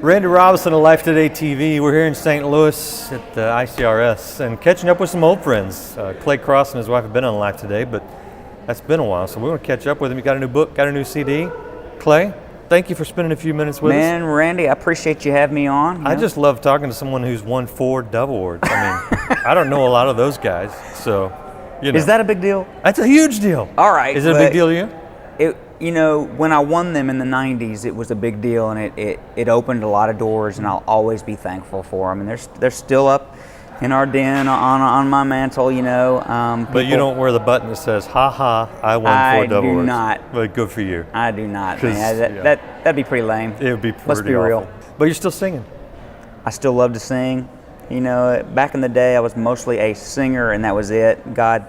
Randy Robison of Life Today TV. We're here in St. Louis at the ICRS and catching up with some old friends. Crosse and his wife have been on Life Today, but that's been a while, so we want to catch up with him. You got a new book, got a new CD. Clay, thank you for spending a few minutes with us. Man, Randy, I appreciate you having me on. I just love talking to someone who's won 4 Dove Awards. I mean, I don't know a lot of those guys, so, you know. Is that a big deal? That's a huge deal. All right. Is it a big deal to you? You know, when I won them in the 90s, it was a big deal, and it opened a lot of doors, and I'll always be thankful for them. And they're still up in our den on my mantle, you know. But you don't wear the button that says, "Ha ha, I won 4 Dove Awards." I do not. But good for you. I do not, man. That'd be pretty lame. It would be pretty Let's be awful. real. But you're still singing. I still love to sing. You know, back in the day, I was mostly a singer, and that was it. God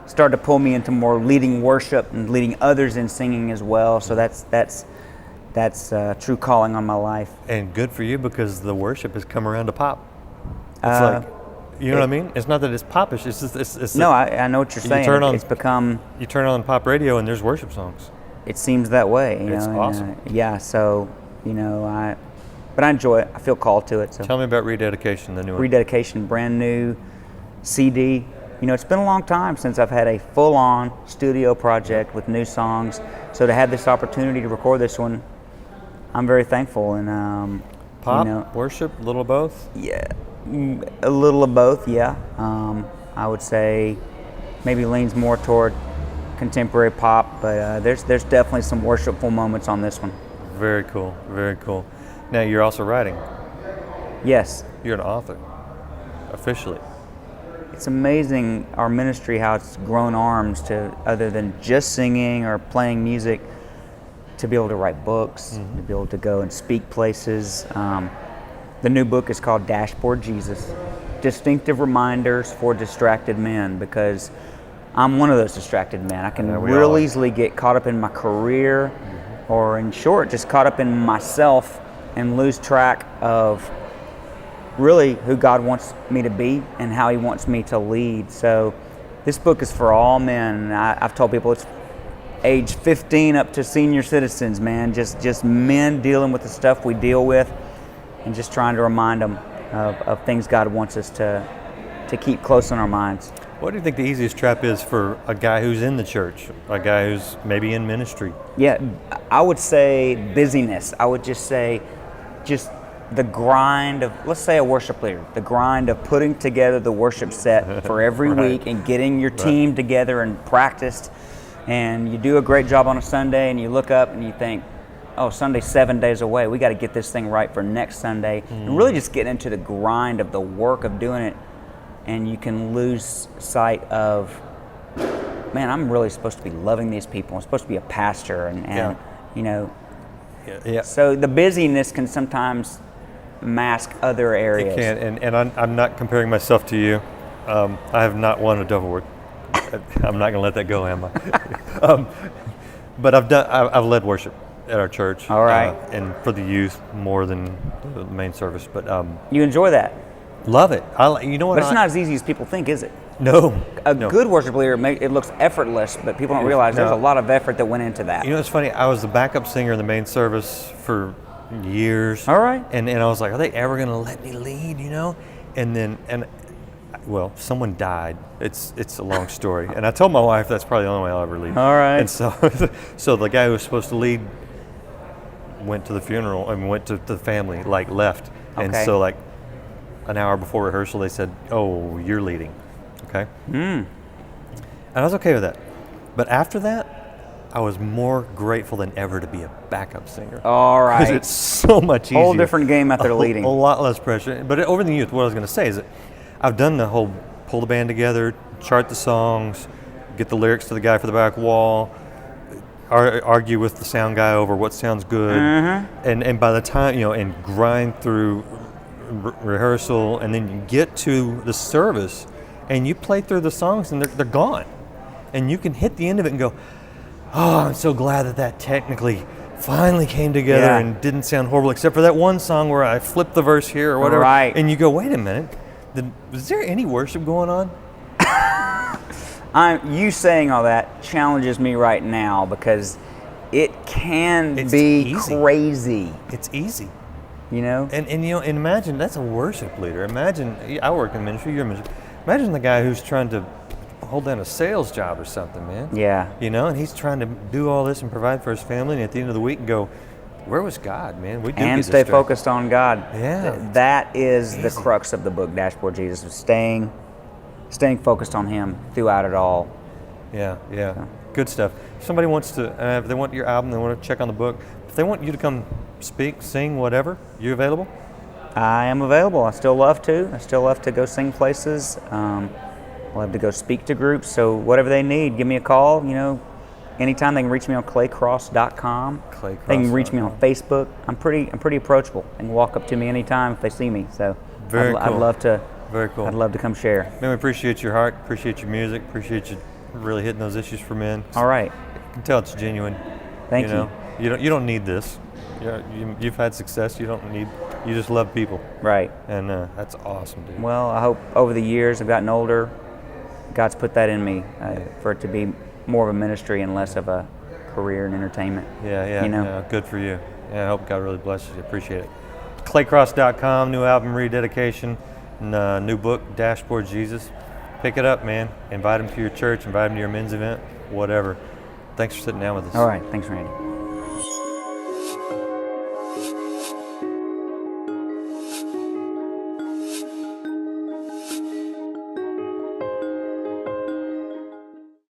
started to pull me into more leading worship and leading others in singing as well. So that's true calling on my life. And good for you, because the worship has come around to pop. It's like, you know what I mean? It's not that it's popish. It's just it's no. I know what you're saying. It's become. You turn on pop radio and there's worship songs. It seems that way. It's awesome. Yeah. So you know, but I enjoy it. I feel called to it. So tell me about Rededication, the new one. Rededication, brand new CD. You know, it's been a long time since I've had a full-on studio project with new songs. So to have this opportunity to record this one, I'm very thankful. And pop, you know, worship, a little of both. Yeah, a little of both. Yeah, I would say maybe leans more toward contemporary pop, but there's definitely some worshipful moments on this one. Very cool. Very cool. Now you're also writing. Yes. You're an author, officially. It's amazing, our ministry, how it's grown arms to, other than just singing or playing music, to be able to write books, to be able to go and speak places. The new book is called Dashboard Jesus, Distinctive Reminders for Distracted Men, because I'm one of those distracted men. I can real easily get caught up in my career, or in short, just caught up in myself and lose track of really who God wants me to be and how He wants me to lead. So this book is for all men. I've told people it's age 15 up to senior citizens, man. Just men dealing with the stuff we deal with, and just trying to remind them of things God wants us to keep close in our minds. What do you think the easiest trap is for a guy who's in the church, a guy who's maybe in ministry? Yeah, I would say busyness. I would just say the grind of, let's say, a worship leader, the grind of putting together the worship set for every week and getting your team together and practiced. And you do a great job on a Sunday, and you look up and you think, oh, Sunday's 7 days away. We got to get this thing right for next Sunday. And really just get into the grind of the work of doing it. And you can lose sight of, man, I'm really supposed to be loving these people. I'm supposed to be a pastor. And you know, so the busyness can sometimes mask other areas. It can, and I'm not comparing myself to you. I have not won a Dove Award. I'm not going to let that go, am I? But I've led worship at our church. All right. And for the youth more than the main service. But you enjoy that? Love it. You know what? But it's not as easy as people think, is it? No. A good worship leader, it looks effortless, but people don't realize there's a lot of effort that went into that. You know, it's funny. I was the backup singer in the main service for years. All right. And I was like, are they ever going to let me lead, you know? Well, someone died. It's a long story. And I told my wife that's probably the only way I'll ever lead. All right. And so the guy who was supposed to lead went to the funeral and went to the family, left. Okay. And so an hour before rehearsal, they said, oh, you're leading. Okay? And I was okay with that. But after that, I was more grateful than ever to be a backup singer. All right. Because it's so much easier. Whole different game after leading. A lot less pressure. But over the youth, what I was going to say is that I've done the whole pull the band together, chart the songs, get the lyrics to the guy for the back wall, argue with the sound guy over what sounds good, and by the time, and grind through rehearsal, and then you get to the service, and you play through the songs, and they're gone, and you can hit the end of it and go, oh, I'm so glad that technically finally came together and didn't sound horrible, except for that one song where I flipped the verse here or whatever, and you go, wait a minute, was there any worship going on? You saying all that challenges me right now, because it can be easy. crazy. It's easy. you know? And you know, and imagine that's a worship leader. Imagine, I work in ministry, you're in ministry. Imagine the guy who's trying to hold down a sales job or something, man. Yeah. You know, and he's trying to do all this and provide for his family, and at the end of the week go, where was God, man? We do And get stay distracted. focused on God. Yeah. That is the crux of the book, Dashboard Jesus, is staying focused on Him throughout it all. Yeah, good stuff. If somebody wants to, if they want your album, they want to check on the book, if they want you to come speak, sing, whatever, you available? I am available. I still love to. I still love to go sing places. I love to go speak to groups. So whatever they need, give me a call. You know, anytime. They can reach me on claycrosse.com. They can reach me on Facebook. I'm pretty approachable. They can walk up to me anytime if they see me. So Very I'd cool. love to. Very cool. I'd love to come share. Man, we appreciate your heart, appreciate your music, appreciate you really hitting those issues for men. All right. You can tell it's genuine. Thank you. Know? You don't need this. You've had success. You don't need. You just love people. Right. And that's awesome, dude. Well, I hope over the years I've gotten older, God's put that in me for it to be more of a ministry and less of a career in entertainment. Yeah. You know? Yeah, good for you. Yeah, I hope God really blesses you. Appreciate it. Claycrosse.com, new album, Rededication, and new book, Dashboard Jesus. Pick it up, man. Invite them to your church, invite them to your men's event, whatever. Thanks for sitting down with us. All right. Thanks, Randy.